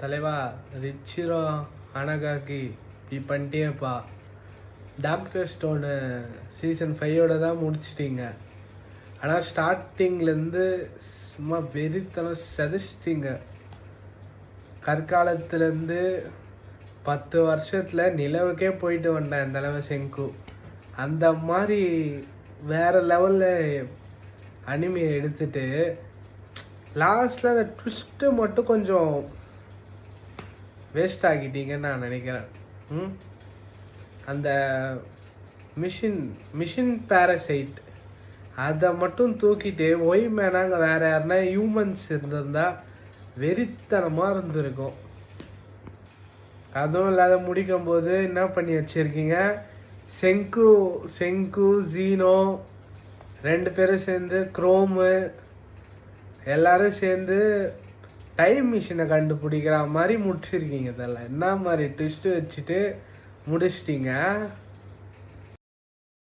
தலைவா ரிச்சிரோ அனகாக்கி பண்ணிட்டேப்பா. Doctor stone season 5 தான் முடிச்சிட்டிங்க. ஆனால் ஸ்டார்டிங்லேருந்து சும்மா வெறித்தனம் செதிச்சிட்டிங்க. கற்காலத்துலேருந்து 10 வருஷத்தில் நிலவுக்கே போயிட்டு வந்தேன் என் தலைவர் செங்கு. அந்த மாதிரி வேறு லெவலில் அனிமையை எடுத்துட்டு லாஸ்ட்டில் அந்த ட்விஸ்ட்டு மட்டும் கொஞ்சம் வேஸ்ட் ஆகிட்டீங்கன்னு நான் நினைக்கிறேன். அந்த மிஷின் பேரசைட் அதை மட்டும் தூக்கிட்டு ஒய்மேனாங்க வேறு யாருன்னா ஹியூமன்ஸ் இருந்திருந்தா வெறித்தனமாக இருந்திருக்கும். அதுவும் இல்லாத முடிக்கும் போது என்ன பண்ணி வச்சுருக்கீங்க, செங்கு ஜீனோ 2 பேரும் சேர்ந்து குரோமு எல்லாரும் சேர்ந்து டைம் மிஷினை கண்டுபிடிக்கிற மாதிரி முடிச்சிருக்கீங்க. இதெல்லாம் என்ன மாதிரி ட்விஸ்ட்டு வச்சுட்டு முடிச்சிட்டிங்க.